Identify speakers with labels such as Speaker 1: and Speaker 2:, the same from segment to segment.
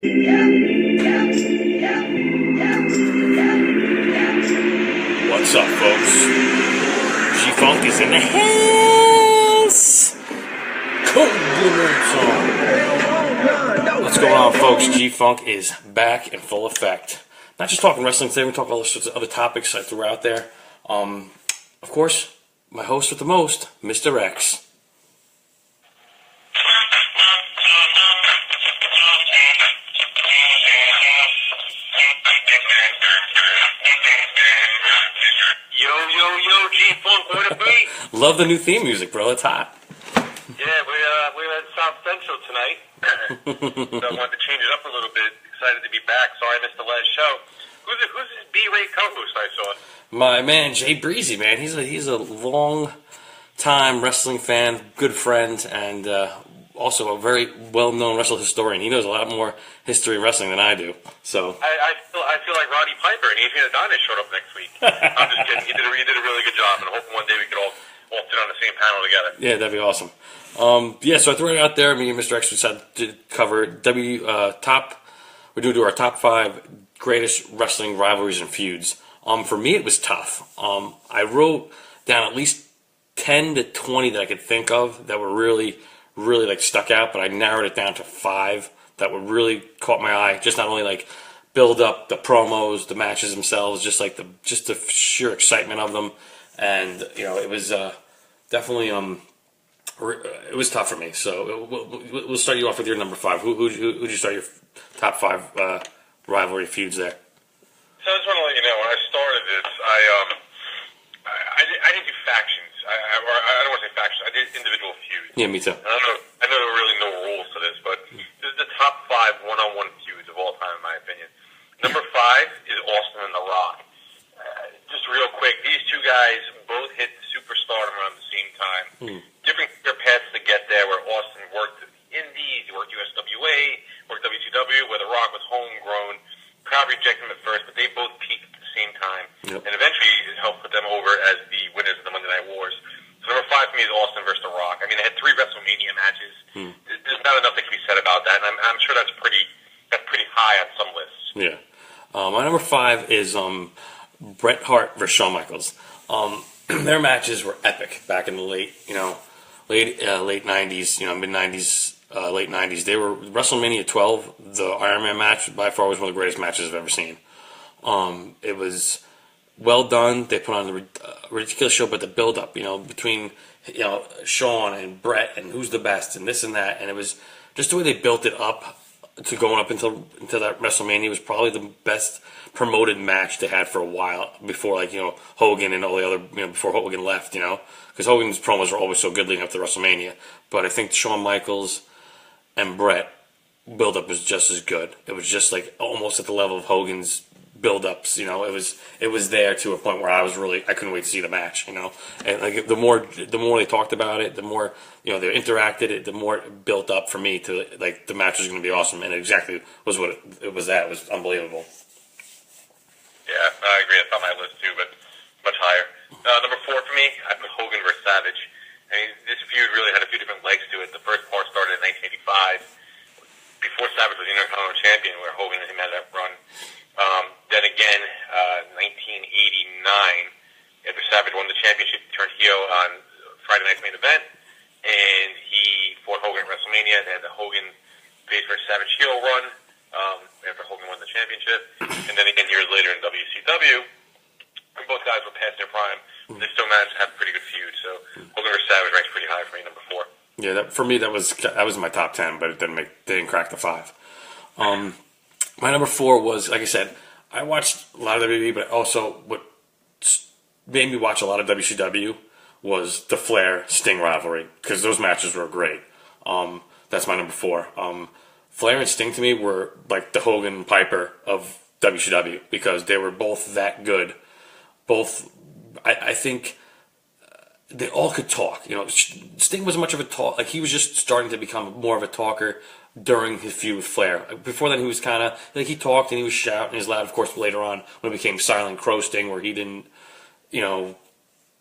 Speaker 1: What's up, folks? G-Funk is in the house! Compliments on. What's going on, folks? G-Funk is back in full effect. Not just talking wrestling today, we're talking all sorts of other topics I threw out there. Of course, my host with the most, Mr. X.
Speaker 2: Yo, G-Funk, what it be?
Speaker 1: Love the new theme music, bro. It's hot.
Speaker 2: Yeah, we're at South Central tonight. So I wanted to change it up a little bit. Excited to be back. Sorry I missed the last show. Who's this B-Ray co-host I saw?
Speaker 1: My man, Jay Breezy, man. He's a long-time wrestling fan, good friend, and also a very well-known wrestling historian. He knows a lot more history of wrestling than I do. So
Speaker 2: I feel like Roddy Piper and Adrian Adonis showed up next week. I'm just kidding. He did a really good job, and I'm hoping one day we could all sit on the same panel together.
Speaker 1: yeah, that'd be awesome. So I threw it out there. Me and Mr. X decided to cover We're going to do our top 5 greatest wrestling rivalries and feuds. For me, it was tough. I wrote down at least 10 to 20 that I could think of that were really like stuck out, but I narrowed it down to 5 that were really caught my eye. Just not only like build up the promos, the matches themselves, just the sheer excitement of them, and it was definitely it was tough for me. So we'll start you off with your number 5. Who'd you start your top 5 rivalry feuds there?
Speaker 2: So I just want to let you know, when I started this, I didn't do factions. I don't want to say factions. I did individual feuds.
Speaker 1: Yeah, me too.
Speaker 2: I know there are really no rules to this, but this is the top 5 one-on-one feuds of all time, in my opinion. Number 5 is Austin and The Rock. Just real quick, these two guys both hit superstardom around the same time. Different career paths to get there, where Austin worked in the Indies, he worked USWA, worked WCW, where The Rock was homegrown. Crowd rejected him at first, but they both peaked at the same time.
Speaker 1: Yep. And
Speaker 2: eventually it helped put them over as the winners of the Monday Night Wars. So number 5 for me is Austin versus The Rock. I mean, they had 3 WrestleMania matches. There's not enough that can be said about that, and I'm sure that's pretty high on some lists.
Speaker 1: Yeah. My number 5 is Bret Hart versus Shawn Michaels. Their matches were epic back in the late 90s, mid 90s, late 90s. They were WrestleMania 12. The Iron Man match by far was one of the greatest matches I've ever seen. It was well done. They put on a ridiculous show, but the build up, between Shawn and Bret and who's the best and this and that, and it was just the way they built it up to going up into that WrestleMania was probably the best promoted match they had for a while before, Hogan and all the other, before Hogan left, because Hogan's promos were always so good leading up to WrestleMania. But I think Shawn Michaels and Bret build-up was just as good. It was just like almost at the level of Hogan's build-ups. It was there to a point where I couldn't wait to see the match. And like the more they talked about it, the more they interacted it, the more it built up for me to like the match was going to be awesome. And it exactly was what it was. It was unbelievable.
Speaker 2: Yeah, I agree. It's on my list too, but much higher. Number 4 for me, I put Hogan versus Savage. I mean, this feud really had a few different legs to it. The first part started in 1985, before Savage was the Intercontinental Champion, where Hogan and him had that run. Then again, 1989, after Savage won the championship, he turned heel on Friday Night's Main Event, and he fought Hogan at WrestleMania. They had the Hogan face versus Savage heel run after Hogan won the championship. And then again, years later in WCW, and both guys were past their prime. They still managed to have a pretty good feud. So Hogan versus Savage ranks pretty high for me, number 4.
Speaker 1: Yeah, for me that was in my top 10, but it didn't crack the 5. My number 4 was, like I said, I watched a lot of WWE, but also what made me watch a lot of WCW was the Flair Sting rivalry, because those matches were great. That's my number 4. Flair and Sting to me were like the Hogan Piper of WCW, because they were both that good. Both, I think they all could talk. Sting wasn't much of a talk. Like, he was just starting to become more of a talker during his feud with Flair. Before then, he was kind of like, he talked and he was shouting. He was loud, of course, later on when it became Silent Crow Sting, where he didn't, it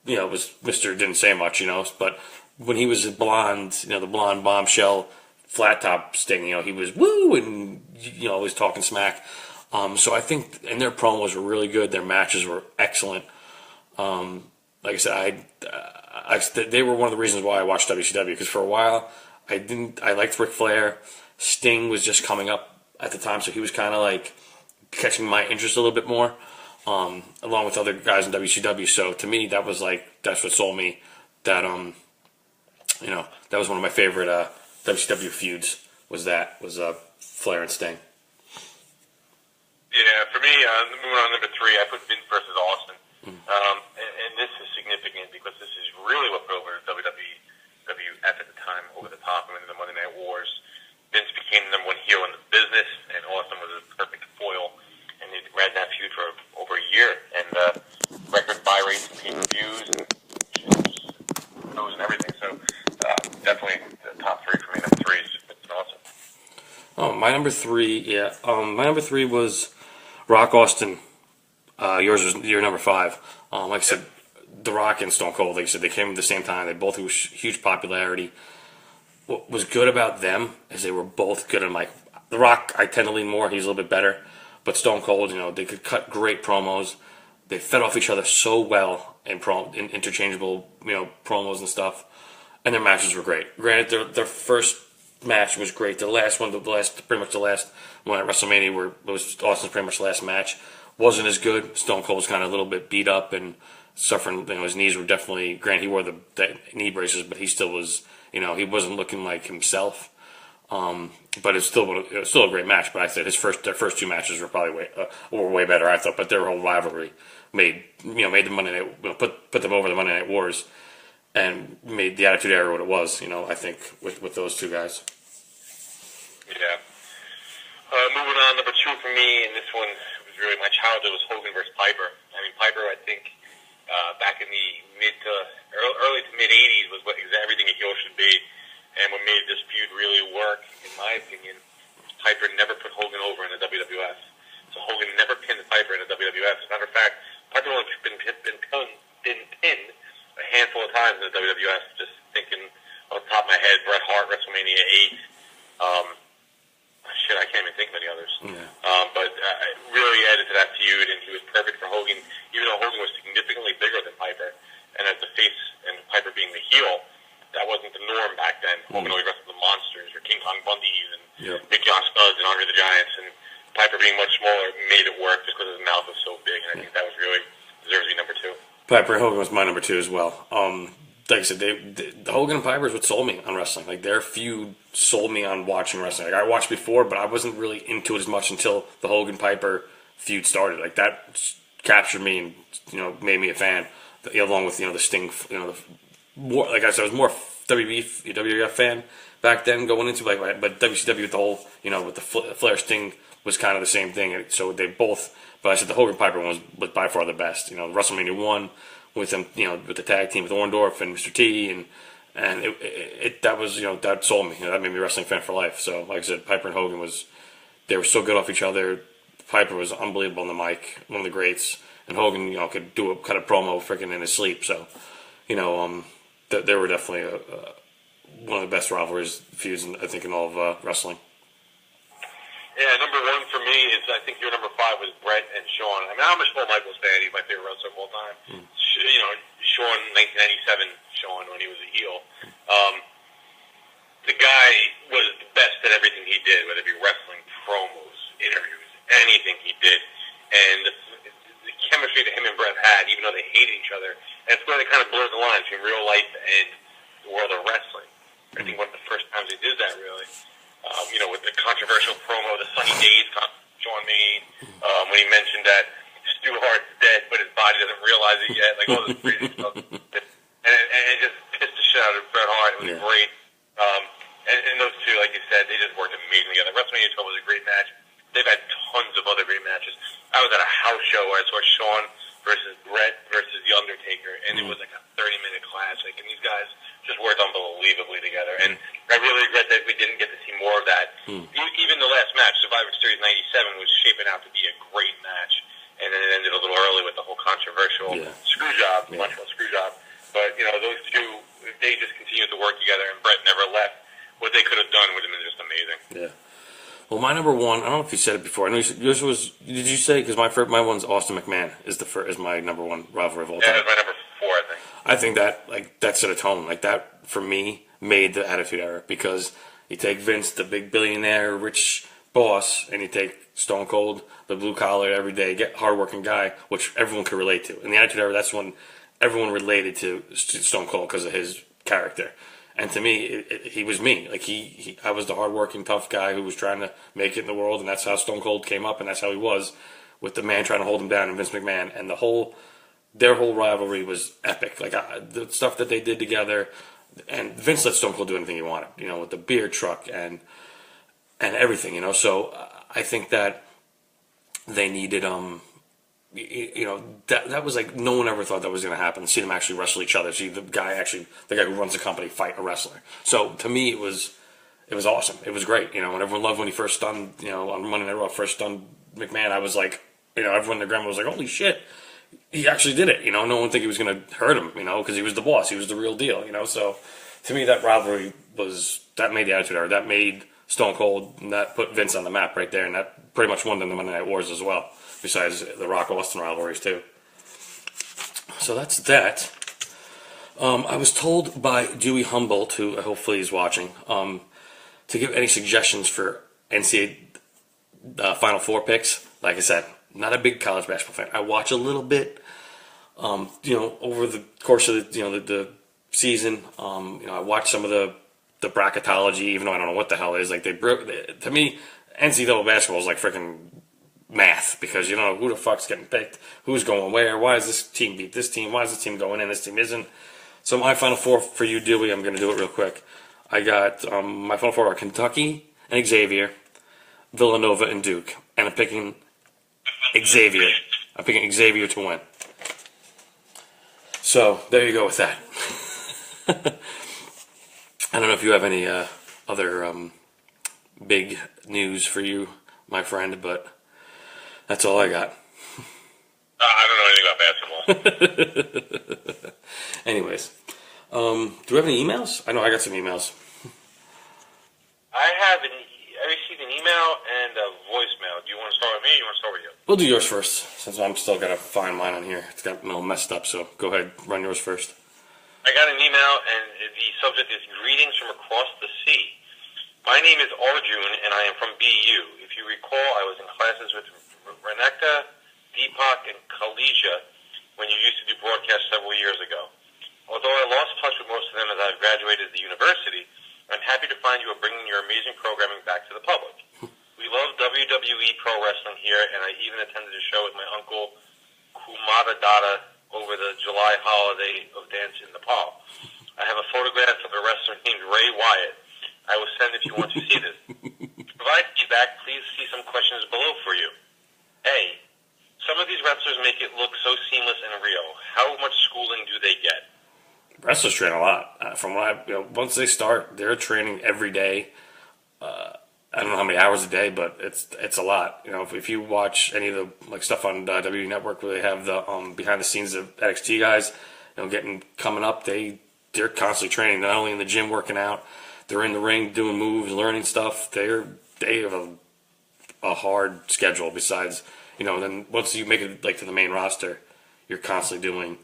Speaker 1: was Mr. Didn't say much, But when he was blonde, the blonde bombshell flat top Sting, he was woo and always talking smack. So I think, and their promos were really good. Their matches were excellent. Like I said, they were one of the reasons why I watched WCW, because for a while I liked Ric Flair. Sting was just coming up at the time, so he was kind of like catching my interest a little bit more, along with other guys in WCW. So to me, that's what sold me. That that was one of my favorite WCW feuds. Was Flair and Sting.
Speaker 2: Yeah, for me, moving on number 3, I put Vince versus Austin. And this is significant because this is really what put over WWF at the time over the top and in the Monday Night Wars. Vince became the number 1 heel in the business, and Austin was a perfect foil. And they ran that feud for over a year, and record buy rates and pay-per-views and shows and everything. So definitely the top 3 for me. Number 3 is Vince and Austin.
Speaker 1: Oh, my number 3, yeah. My number 3 was Rock Austin. Yours was your number 5. Like I said, The Rock and Stone Cold, like I said, they came at the same time. They both had huge popularity. What was good about them is they were both good. And like The Rock, I tend to lean more. He's a little bit better. But Stone Cold, they could cut great promos. They fed off each other so well in interchangeable, promos and stuff. And their matches were great. Granted, their first match was great. The last one at WrestleMania, where it was Austin's pretty much the last match, wasn't as good. Stone Cold was kind of a little bit beat up and suffering. His knees were definitely. Granted, he wore the knee braces, but he still was. He wasn't looking like himself. But it's still a great match. But I said their first 2 matches were probably way better, I thought. But their whole rivalry made the Monday Night, put them over the Monday Night Wars, and made the Attitude Era what it was. I think with those 2 guys.
Speaker 2: Yeah. Moving on, number 2 for me, and this one was really my childhood, was Hogan versus Piper. I mean, Piper, I think, back in the early to mid 80s was everything a heel should be. And what made this feud really work, in my opinion, Piper never put Hogan over in the WWF. So Hogan never pinned Piper in the WWF. As a matter of fact, Piper only been pinned a handful of times in the WWF. Just thinking off the top of my head, Bret Hart, WrestleMania 8. I can't even think of any others.
Speaker 1: Yeah.
Speaker 2: But it really added to that feud, and he was perfect for Hogan, even though Hogan was significantly bigger than Piper. And as the face and Piper being the heel, that wasn't the norm back then. Hogan always wrestled the monsters, or King Kong Bundys, and Big John Studs, and Andre the Giants, and Piper being much smaller made it work just because his mouth was so big, and I think that was really deserves to be number 2.
Speaker 1: Piper and Hogan was my number 2 as well. Like I said, the Hogan and Piper is what sold me on wrestling. Like, their feud sold me on watching wrestling. Like, I watched before, but I wasn't really into it as much until the Hogan-Piper feud started. Like, that captured me and, made me a fan. Along with, the Sting, like I said, I was more WWF fan back then going into, but WCW with the whole, with the Flair Sting was kind of the same thing. So they both, but I said the Hogan-Piper one was by far the best. WrestleMania 1, with them, with the tag team with Orndorff and Mr. T, and that sold me. That made me a wrestling fan for life. So, like I said, Piper and Hogan they were so good off each other. Piper was unbelievable on the mic, one of the greats, and Hogan, could do a kind of promo freaking in his sleep. So, they were definitely one of the best rivalries feuds, I think, in all of wrestling.
Speaker 2: Yeah, number 1 for me is, I think your number 5 was Bret and Shawn. I mean, I'm a Shawn Michaels fan. He's my favorite wrestler of all time. Shawn, 1997, Shawn, when he was a heel. The guy was the best at everything he did, whether it be wrestling, promos, interviews, anything he did. And the chemistry that him and Bret had, even though they hated each other, and it's where they kind of blurred the line between real life and the world of wrestling. I think one of the first times they did that, really. With the controversial promo, the Sunny Days Shawn made, when he mentioned that Stu Hart's dead, but his body doesn't realize it yet, like all this crazy stuff. And it just pissed the shit out of Bret Hart. It was great. And those 2, like you said, they just worked amazing together. WrestleMania 12 was a great match. They've had tons of other great matches. I was at a house show where I saw Shawn versus Bret versus The Undertaker, and it was like a 30-minute classic, and these guys just worked unbelievably together. And I really regret that we didn't get to see more of that. Even the last match, Survivor Series 97, was shaping out to be a great match, and then it ended a little early with the whole controversial screw job, Montreal screw job. But, those 2, they just continued to work together, and Bret never left. What they could have done would have been just amazing.
Speaker 1: Yeah. Well, my number one. I don't know if you said it before. I know yours was. Did you say? Because my one's Austin McMahon is my number one rivalry of all time.
Speaker 2: Yeah, that's my number 4, I think.
Speaker 1: I think that set a tone. Like that for me made the Attitude Era, because you take Vince, the big billionaire, rich boss, and you take Stone Cold, the blue collar, everyday, hardworking guy, which everyone could relate to. In the Attitude Era, that's when everyone related to Stone Cold because of his character. And to me, he was me. Like I was the hardworking, tough guy who was trying to make it in the world, and that's how Stone Cold came up, and that's how he was, with the man trying to hold him down, and Vince McMahon, and their whole rivalry was epic. Like the stuff that they did together, and Vince let Stone Cold do anything he wanted, with the beer truck and everything, So I think that they needed that was like no one ever thought that was going to happen. See them actually wrestle each other. See the guy who runs the company fight a wrestler. So to me, it was awesome. It was great. And everyone loved when he first stunned. On Monday Night Raw, first stunned McMahon. I was like, everyone, their grandma was like, holy shit, he actually did it. No one would think he was going to hurt him. Because he was the boss. He was the real deal. So to me, that rivalry that made the Attitude Era. That made Stone Cold, and that put Vince on the map right there, and that pretty much won them the Monday Night Wars as well. Besides the Rock Austin rivalries too. So that's that. I was told by Dewey Humboldt, who hopefully is watching, to give any suggestions for NCAA Final Four picks. Like I said, not a big college basketball fan. I watch a little bit, over the course of the season. I watch some of the bracketology, even though I don't know what the hell it is. Like to me, NCAA basketball is like freaking math, because who the fuck's getting picked, who's going where, why does this team beat this team, why is this team going in, this team isn't. So my Final Four for you, Dewey, I'm going to do it real quick. I got my Final Four are Kentucky and Xavier, Villanova and Duke, and I'm picking Xavier. I'm picking Xavier to win. So there you go with that. I don't know if you have any other big news for you, my friend, but that's all I got.
Speaker 2: I don't know anything about basketball.
Speaker 1: Anyways, do we have any emails? I know I got some emails.
Speaker 2: I received an email and a voicemail. Do you want to start with me or do you want to start with you?
Speaker 1: We'll do yours first, since I'm still got to find mine on here. It's got all messed up, so go ahead, run yours first.
Speaker 2: I got an email, and the subject is Greetings from Across the Sea. My name is Arjun, and I am from BU. If you recall, I was in classes with Reneka, Deepak, and Kalisha when you used to do broadcasts several years ago. Although I lost touch with most of them as I've graduated the university, I'm happy to find you are bringing your amazing programming back to the public. We love WWE Pro Wrestling here, and I even attended a show with my uncle Kumada Dada over the July holiday of dance in Nepal. I have a photograph of a wrestler named Ray Wyatt. I will send if you want to see this. To provide feedback, please see some questions below for you. A. Some of these wrestlers make it look so seamless and real. How much schooling do they get?
Speaker 1: Wrestlers train a lot. From what once they start, they're training every day. I don't know how many hours a day, but it's a lot. If you watch any of the stuff on WWE Network where they have the behind the scenes of NXT guys, coming up, they're constantly training. Not only in the gym working out, they're in the ring doing moves, learning stuff. They have a hard schedule. Besides, then once you make it to the main roster, you're constantly doing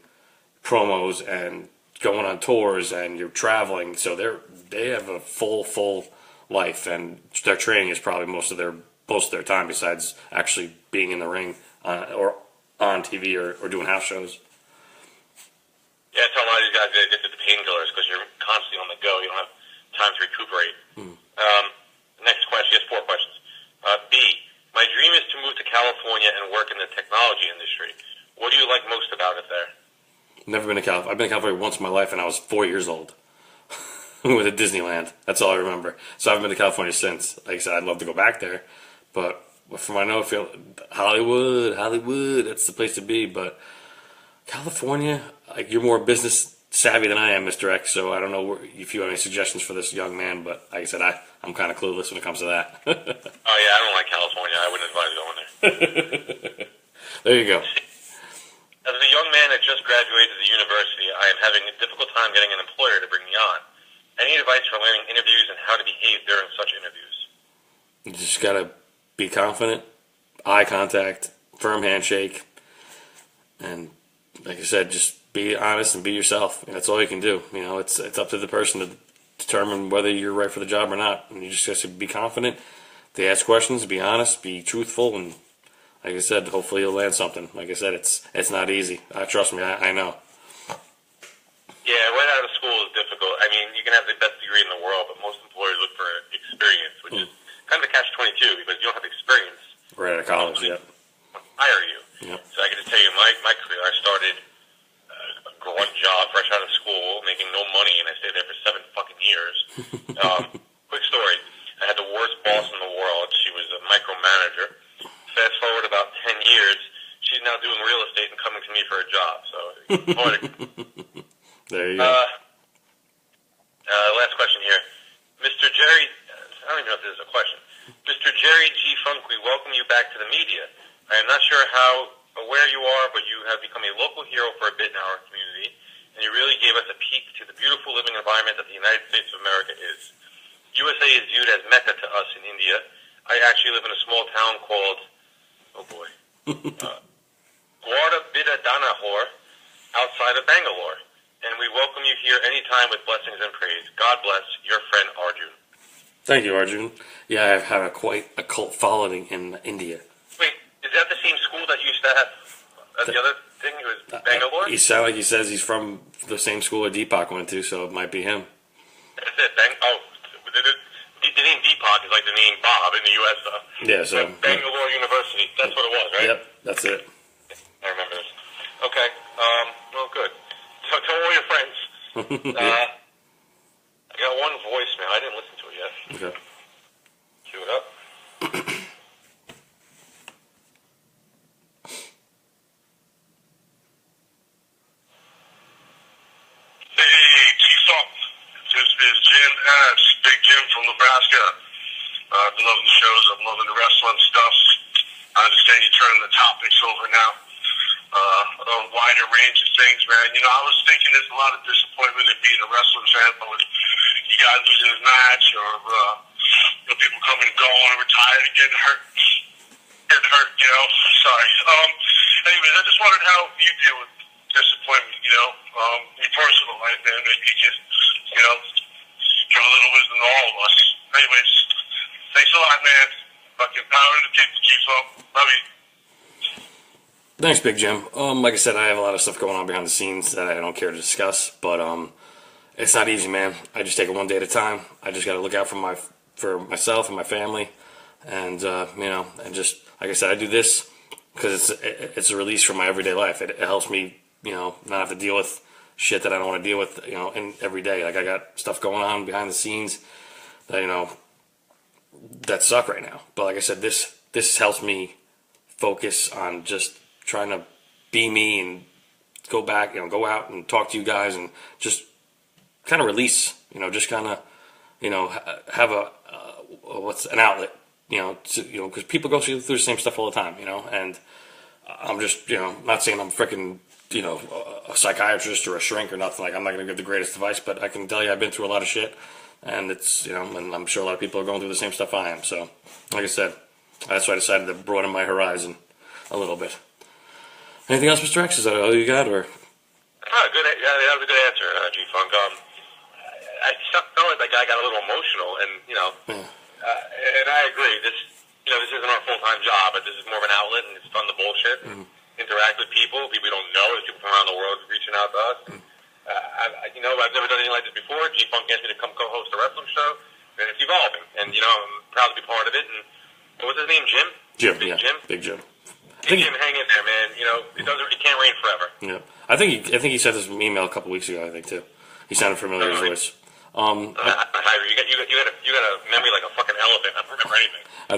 Speaker 1: promos and going on tours, and you're traveling. So they have a full life, and their training is probably most of their time, besides actually being in the ring or on TV or doing house shows.
Speaker 2: Yeah, I tell a lot of these guys they're addicted to painkillers because you're constantly on the go. You don't have time to recuperate. Next question. He has 4 questions. B. My dream is to move to California and work in the technology industry. What do you like most about it there?
Speaker 1: Never been to California. I've been to California once in my life, and I was 4 years old. We went to Disneyland. That's all I remember. So I haven't been to California since. Like I said, I'd love to go back there. But from what I know, I feel Hollywood, that's the place to be. But California, you're more business savvy than I am, Mr. X. So I don't know if you have any suggestions for this young man. But like I said, I'm kind of clueless when it comes to that.
Speaker 2: Oh, yeah, I don't like California. I wouldn't advise going there.
Speaker 1: There you go.
Speaker 2: As a young man that just graduated the university, I am having a difficult time getting an employer to bring me on. Any advice for learning interviews and how to behave during such interviews?
Speaker 1: You just gotta be confident, eye contact, firm handshake, and like I said, just be honest and be yourself. That's all you can do. It's up to the person to determine whether you're right for the job or not. And you just have to be confident. They ask questions, be honest, be truthful, and like I said, hopefully you'll land something. Like I said, it's not easy. Trust me, I know.
Speaker 2: Yeah, right out of school is difficult. I mean, you can have the best degree in the world, but most employers look for experience, which is kind of a catch-22 because you don't have experience.
Speaker 1: Right out of college, yeah.
Speaker 2: Hire you.
Speaker 1: Yep.
Speaker 2: So I can just tell you, my career, I started a grunt job fresh out of school, making no money, and I stayed there for 7 fucking years. Quick story. I had the worst boss in the world. She was a micromanager. Fast forward about 10 years, she's now doing real estate and coming to me for a job. So,
Speaker 1: there you go.
Speaker 2: Last question here. Mr. Jerry, I don't even know if this is a question. Mr. Jerry G. Funk, we welcome you back to the media. I am not sure how aware you are, but you have become a local hero for a bit in our community, and you really gave us a peek to the beautiful living environment that the United States of America is. USA is viewed as Mecca to us in India. I actually live in a small town called, Guadabiddanahor, outside of Bangalore. And we welcome you here anytime with blessings and praise. God bless, your friend Arjun.
Speaker 1: Thank you, Arjun. Yeah, I have quite a cult following in India.
Speaker 2: Wait, is that the same school that you used to have? The other thing was Bangalore?
Speaker 1: He sounds like he says he's from the same school that Deepak went to, so it might be him.
Speaker 2: That's it. The name Deepak is like the name Bob in the U.S.
Speaker 1: Yeah, so
Speaker 2: Bangalore University. That's what it was, right?
Speaker 1: Yep, that's it.
Speaker 2: I remember this. Okay. Well, good. So tell all your friends. I got one voicemail. I didn't listen to it yet.
Speaker 1: Okay.
Speaker 2: Cue it up.
Speaker 3: Hey, T-Funk. This is Jim Ash, Big Jim from Nebraska. I've been loving the shows. I'm loving the wrestling stuff. I understand you turning the topics over now. A wider range of things, man. I was thinking there's a lot of disappointment in being a wrestling fan, but with you guys losing his match or people coming and going, retired and getting hurt. Sorry. Anyways, I just wondered how you deal with disappointment, in your personal life, man. Maybe you just, give a little wisdom to all of us. Anyways, thanks a lot, man. Fucking power to the people, G-Funk. Love you.
Speaker 1: Thanks, Big Jim. Like I said, I have a lot of stuff going on behind the scenes that I don't care to discuss, but it's not easy, man. I just take it one day at a time. I just got to look out for myself and my family, and and just like I said, I do this because it's a release from my everyday life. It helps me, not have to deal with shit that I don't want to deal with, in every day. Like I got stuff going on behind the scenes that that suck right now. But like I said, this helps me focus on just trying to be me and go back, go out and talk to you guys and just kind of release, just kind of, have an outlet, because people go through the same stuff all the time, and I'm just, not saying I'm freaking, a psychiatrist or a shrink or nothing. Like I'm not going to give the greatest advice, but I can tell you I've been through a lot of shit, and it's, and I'm sure a lot of people are going through the same stuff I am. So, like I said, that's why I decided to broaden my horizon a little bit. Anything else, Mr. X? Is that all you got, or?
Speaker 2: Good. Yeah, that was a good answer, G-Funk. I felt like that guy got a little emotional, and and I agree. This isn't our full-time job, but this is more of an outlet, and it's fun to bullshit and interact with people we don't know. There's people from around the world reaching out to us. I've never done anything like this before. G-Funk asked me to come co-host a wrestling show, and it's evolving. And I'm proud to be part of it. And what was his name? Jim.
Speaker 1: Big Jim.
Speaker 2: Big Jim, hang in there, man. It can't rain forever.
Speaker 1: Yeah, I think he sent us an email a couple weeks ago. I think too. He sounded familiar his voice.
Speaker 2: You got a memory like a fucking elephant. I don't remember anything.
Speaker 1: I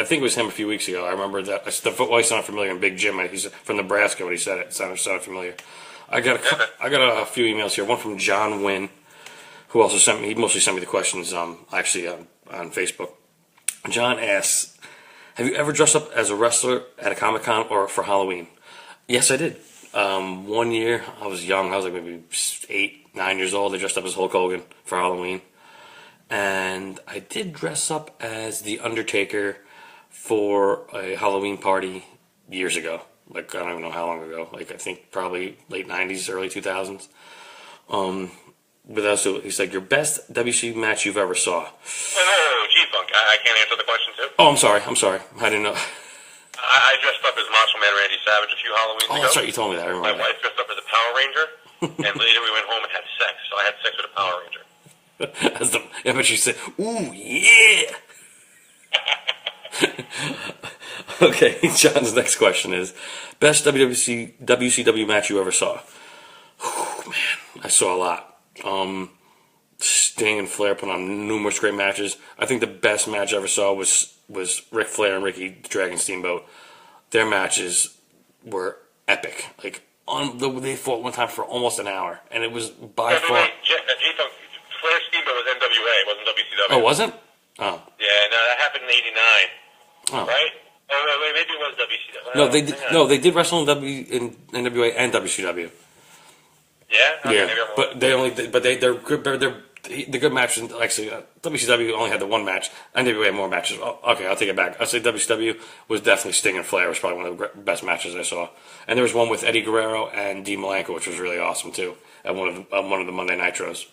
Speaker 1: think it was him a few weeks ago. I remember that the voice sounded familiar. And Big Jim, he's from Nebraska. When he said it sounded familiar. I got a few emails here. One from John Wynn, who also sent me. He mostly sent me the questions. Actually on Facebook. John asks, "Have you ever dressed up as a wrestler at a Comic-Con or for Halloween?" Yes, I did. 1 year, I was young. I was like maybe 8, 9 years old. I dressed up as Hulk Hogan for Halloween, and I did dress up as the Undertaker for a Halloween party years ago. Like I don't even know how long ago. Like I think probably late '90s, early 2000s. But also, he's like, your best WC match you've ever saw.
Speaker 2: Oh, G-Funk. I can't answer the question, too.
Speaker 1: Oh, I'm sorry. I didn't know.
Speaker 2: I dressed up as Macho Man Randy Savage a few Halloweens ago.
Speaker 1: Oh, that's right. You told me that. I
Speaker 2: My
Speaker 1: remember
Speaker 2: wife dressed up as a Power Ranger, and later we went home and had sex. So I had sex with a Power Ranger.
Speaker 1: that. Yeah, but she said, ooh, yeah. Okay, John's next question is, best WCW match you ever saw? Whew, man, I saw a lot. Sting and Flair put on numerous great matches. I think the best match I ever saw was Ric Flair and Ricky the Dragon Steamboat. Their matches were epic. Like they fought one time for almost an hour, and it was by far.
Speaker 2: G-Funk, Flair Steamboat was NWA. It wasn't WCW.
Speaker 1: Oh, wasn't? Oh.
Speaker 2: Yeah, no, that happened in '89.
Speaker 1: Oh.
Speaker 2: Right? Oh, wait, maybe it was WCW.
Speaker 1: No, they did. No, they did wrestle in NWA and WCW.
Speaker 2: Yeah. Okay,
Speaker 1: Yeah,
Speaker 2: maybe I'm wrong.
Speaker 1: but they're good. The good matches. Actually, WCW only had the one match. NWA had more matches. Oh, okay, I'll take it back. I'd say WCW was definitely Sting and Flair was probably one of the best matches I saw. And there was one with Eddie Guerrero and Dean Malenko, which was really awesome too. At one of the Monday Nitros.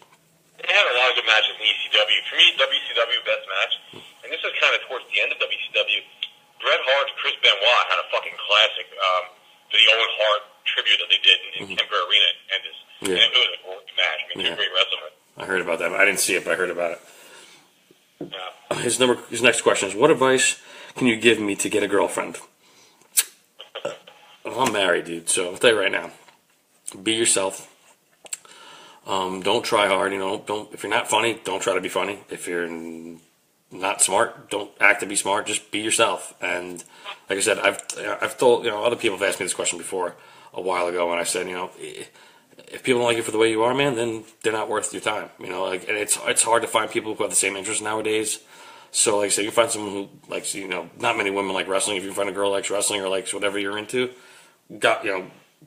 Speaker 2: They had a lot of good matches in ECW. For me, WCW best match, and this is kind of towards the end of WCW. Bret Hart and Chris Benoit had a fucking classic for the Owen Hart tribute that they did in Kemper Arena, and it was a great match. I mean, two great wrestlers.
Speaker 1: I heard about that. I didn't see it, but I heard about it.
Speaker 2: Yeah.
Speaker 1: His next question is, what advice can you give me to get a girlfriend? Well, I'm married, dude, so I'll tell you right now. Be yourself. Don't try hard. Don't. If you're not funny, don't try to be funny. If you're not smart, don't act to be smart. Just be yourself. And like I said, I've told other people have asked me this question before a while ago, and I said if people don't like you for the way you are, man, then they're not worth your time. And it's hard to find people who have the same interests nowadays. So like I said, you find someone who likes not many women like wrestling. If you find a girl who likes wrestling or likes whatever you're into,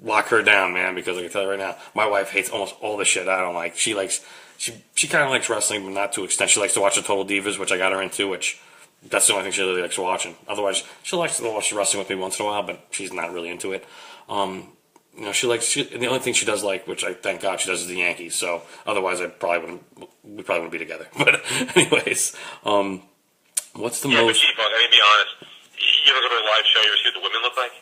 Speaker 1: lock her down, man, because I can tell you right now, my wife hates almost all the shit I don't like. She kind of likes wrestling, but not to an extent. She likes to watch the Total Divas, which I got her into, which that's the only thing she really likes watching. Otherwise, she likes to watch wrestling with me once in a while, but she's not really into it. And the only thing she does like, which I thank God she does, is the Yankees. So otherwise, we probably wouldn't be together. But anyways, what's the most?
Speaker 2: But G-Funk, I mean, be honest. You ever go to a live show? You ever see what the women look like?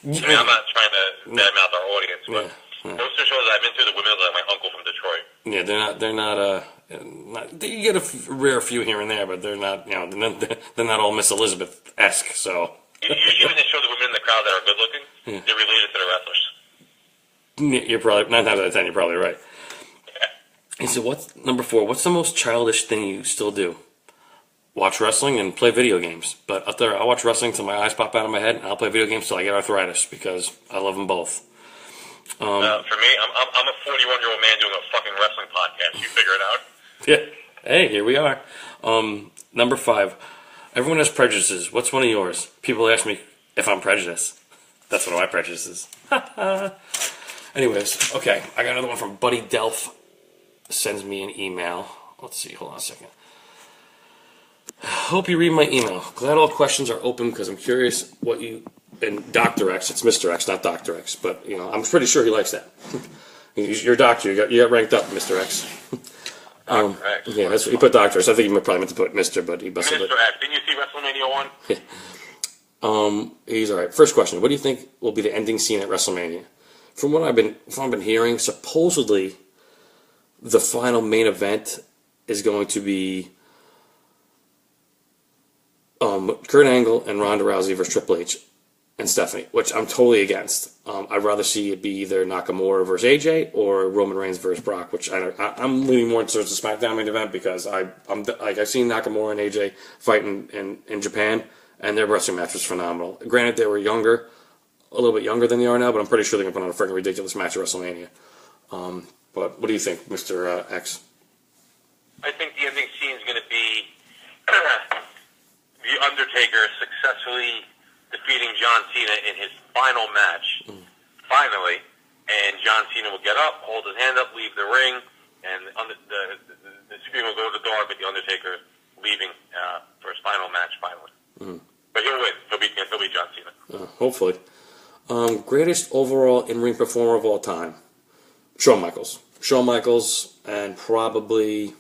Speaker 2: I mean, I'm not trying to badmouth our audience, but most of the shows I've been to, the women look like my uncle from Detroit.
Speaker 1: Yeah, they're not. You get a rare few here and there, but they're not. They're not all Miss Elizabeth-esque. So.
Speaker 2: Even they show the women in the crowd that are good looking, they're related to the wrestlers.
Speaker 1: You're probably 9 times out of 10. You're probably right. And so, what's number 4? What's the most childish thing you still do? Watch wrestling and play video games. But up there, I'll watch wrestling till my eyes pop out of my head, and I'll play video games till I get arthritis because I love them both.
Speaker 2: For me, I'm a 41-year-old man doing a fucking wrestling podcast. You figure it out.
Speaker 1: Yeah. Hey, here we are. Number 5. Everyone has prejudices. What's one of yours? People ask me if I'm prejudiced. That's one of my prejudices. Anyways, okay. I got another one from Buddy Delph. Sends me an email. Let's see. Hold on a second. Hope you read my email. Glad all questions are open because I'm curious what you... And Dr. X, it's Mr. X, not Dr. X. But, I'm pretty sure he likes that. You're a doctor. You got ranked up, Mr. X.
Speaker 2: Dr. X.
Speaker 1: Yeah, that's what he put Dr. X. I think he probably meant to put Mr., but he busted it.
Speaker 2: Mr. X. Didn't you see WrestleMania 1?
Speaker 1: He's all right. First question: what do you think will be the ending scene at WrestleMania? From what I've been hearing, supposedly the final main event is going to be Kurt Angle and Ronda Rousey versus Triple H and Stephanie, which I'm totally against. I'd rather see it be either Nakamura versus AJ or Roman Reigns versus Brock, which I'm leaning more towards the SmackDown main event because I've seen Nakamura and AJ fight in Japan, and their wrestling match was phenomenal. Granted, they were younger, a little bit younger than they are now, but I'm pretty sure they're going to put on a freaking ridiculous match at WrestleMania. But what do you think, Mr. X?
Speaker 2: I think the ending scene is going to be The Undertaker successfully defeating John Cena in his final match, finally, and John Cena will get up, hold his hand up, leave the ring, and the screen will go to dark with the Undertaker leaving for his final match finally. But he'll win. He'll be John Cena.
Speaker 1: Hopefully. Greatest overall in-ring performer of all time. Shawn Michaels. Shawn Michaels, and probably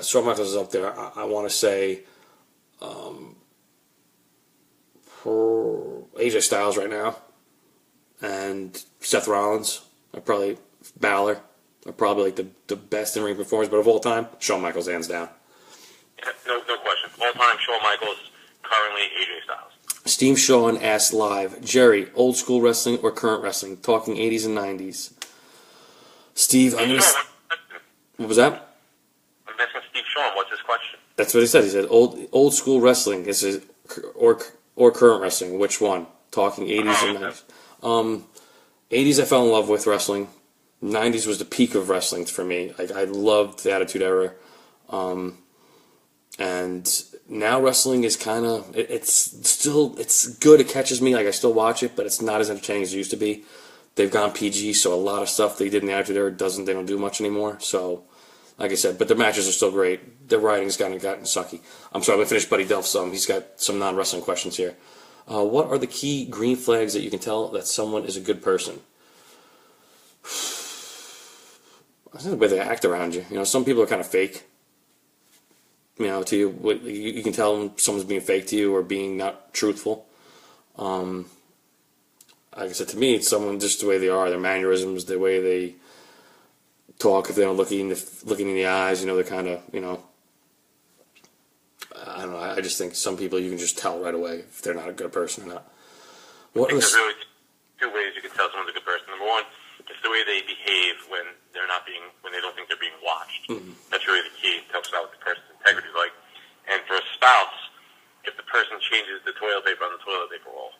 Speaker 1: Shawn Michaels is up there. I want to say AJ Styles right now, and Seth Rollins are probably Balor are probably like the best in-ring performers, but of all time, Shawn Michaels hands down.
Speaker 2: Yeah, no question. All time, Shawn Michaels. Currently, AJ Styles.
Speaker 1: Steve Sean asked live, Jerry, old school wrestling or current wrestling? Talking 80s and 90s. Steve, I'm going to... What was that?
Speaker 2: I'm asking Steve Sean, what's his question?
Speaker 1: That's what he said. He said old school wrestling or current wrestling. Which one? Talking 80s and 90s. 80s I fell in love with wrestling. 90s was the peak of wrestling for me. I loved the Attitude Era. And now wrestling is kind of, it's good. It catches me. Like, I still watch it, but it's not as entertaining as it used to be. They've gone PG, so a lot of stuff they did in the Attitude Era they don't do much anymore. So, like I said, but the matches are still great. The writing's gotten sucky. I'm sorry, I'm going to finish Buddy Delf some. He's got some non-wrestling questions here. What are the key green flags that you can tell that someone is a good person? I think the way they act around you. You know, some people are kind of fake. You know, to you, you can tell when someone's being fake to you or being not truthful. Like I said, to me, it's someone just the way they are, their mannerisms, the way they talk. If they don't looking in the eyes, you know, they're kind of, you know, I don't know. I just think some people you can just tell right away if they're not a good person or not.
Speaker 2: I think there's really two ways you can tell someone's a good person. Number one, it's the way they behave when they don't think they're being watched. That's really the key. It helps out what the person's integrity is like. And for a spouse, if the person changes the toilet paper on the toilet paper roll.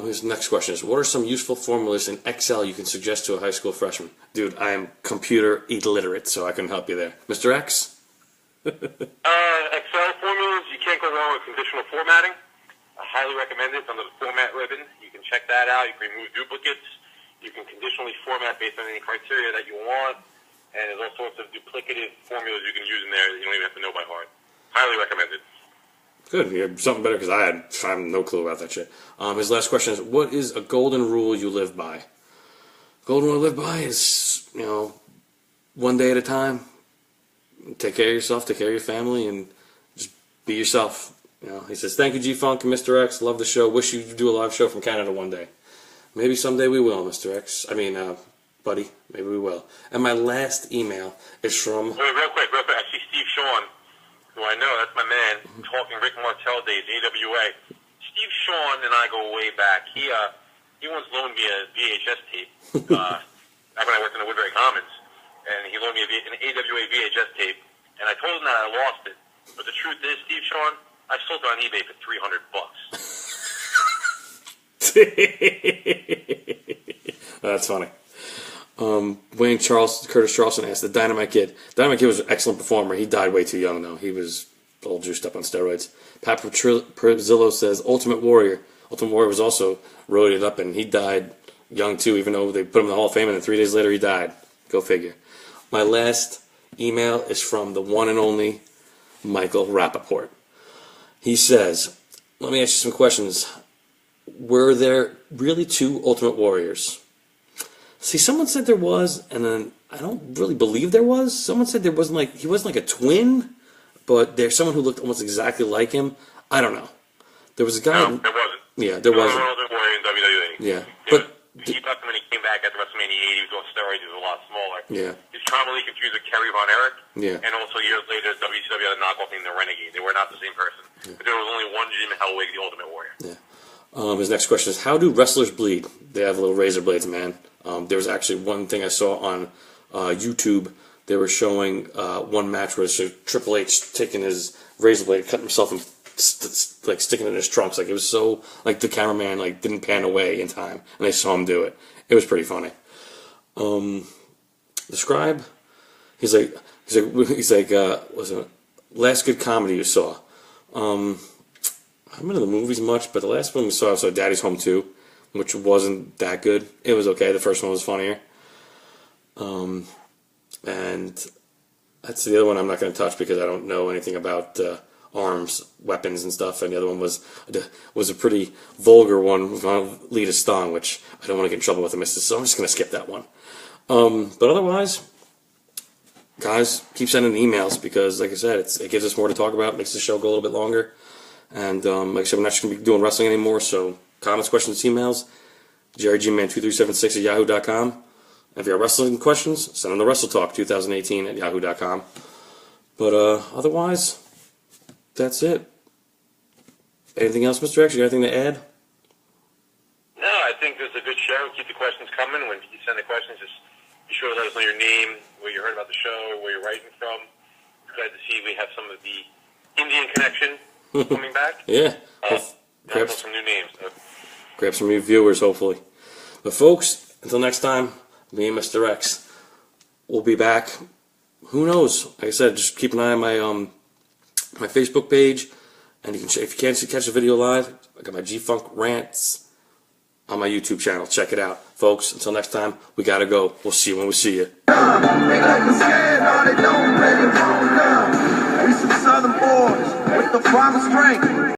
Speaker 1: His next question is, what are some useful formulas in Excel you can suggest to a high school freshman? Dude, I am computer illiterate, so I can help you there. Mr. X?
Speaker 2: Excel formulas, you can't go wrong with conditional formatting. I highly recommend it. It's under the format ribbon. You can check that out. You can remove duplicates. You can conditionally format based on any criteria that you want. And there's all sorts of duplicative formulas you can use in there that you don't even have to know by heart. Highly recommended.
Speaker 1: Good. You have something better because I have no clue about that shit. His last question is, what is a golden rule you live by? Golden rule I live by is, you know, one day at a time. Take care of yourself, take care of your family, and just be yourself. You know, he says, thank you, G-Funk and Mr. X. Love the show. Wish you could do a live show from Canada one day. Maybe someday we will, Mr. X. I mean, buddy, maybe we will. And my last email is from...
Speaker 2: Wait, real quick. I see Steve Sean, who I know, that's my man, talking Rick Martel days, AWA. Steve Sean and I go way back. He once loaned me a VHS tape back when I worked in the Woodbury Commons. And he loaned me an AWA VHS tape. And I told him that I lost it. But the truth is, Steve Sean, I sold it on eBay for $300.
Speaker 1: That's funny. Curtis Charleston asked, the Dynamite Kid. Dynamite Kid was an excellent performer. He died way too young, though. He was all juiced up on steroids. Pat Perzillo says, Ultimate Warrior. Ultimate Warrior was also roided up, and he died young, too, even though they put him in the Hall of Fame, and then 3 days later he died. Go figure. My last email is from the one and only Michael Rappaport. He says, let me ask you some questions. Were there really 2 Ultimate Warriors? See, someone said there was, and then I don't really believe there was. Someone said he wasn't like a twin, but there's someone who looked almost exactly like him. I don't know. There was a guy.
Speaker 2: No, there wasn't.
Speaker 1: Yeah, there wasn't.
Speaker 2: Ultimate Warrior in WWE.
Speaker 1: Yeah, but
Speaker 2: he left him when he came back after WrestleMania 8. He was on steroids. He was a lot smaller.
Speaker 1: Yeah.
Speaker 2: He's commonly confused with Kerry Von Erich.
Speaker 1: Yeah.
Speaker 2: And also years later, WCW had a knockoff named the Renegade. They were not the same person. Yeah. But there was only one Jim Hellwig, the Ultimate Warrior.
Speaker 1: Yeah. His next question is, how do wrestlers bleed? They have little razor blades, man. There was actually one thing I saw on YouTube. They were showing one match where Triple H taking his razor blade, cutting himself, and sticking it in his trunks. Like, it was so, like, the cameraman didn't pan away in time, and they saw him do it. It was pretty funny. Describe. He's like, what's it? Last good comedy you saw. I haven't been to the movies much, but the last one we saw, Daddy's Home 2. which wasn't that good. It was okay. The first one was funnier. And that's the other one I'm not going to touch because I don't know anything about arms, weapons, and stuff. And the other one was a pretty vulgar one with Lita Stong, which I don't want to get in trouble with the missus, so I'm just going to skip that one. But otherwise, guys, keep sending emails because, like I said, it gives us more to talk about, makes the show go a little bit longer. And like I said, we're not just going to be doing wrestling anymore, so comments, questions, emails, jerrygman2376 at yahoo.com. If you have wrestling questions, send them to WrestleTalk2018 at yahoo.com. But otherwise, that's it. Anything else, Mr. X? You got anything to add?
Speaker 2: No, I think this is a good show. Keep the questions coming. When you send the questions, just be sure to let us know your name, where you heard about the show, where you're writing from. Glad to see we have some of the Indian connection coming back.
Speaker 1: Yeah.
Speaker 2: Grab some new names.
Speaker 1: Grab some new viewers, hopefully. But folks, until next time, me and Mr. X will be back. Who knows? Like I said, just keep an eye on my Facebook page, and if you can't catch the video live, I got my G-Funk rants on my YouTube channel. Check it out, folks. Until next time, we gotta go. We'll see you when we see you.
Speaker 4: We some Southern boys with the promised strength.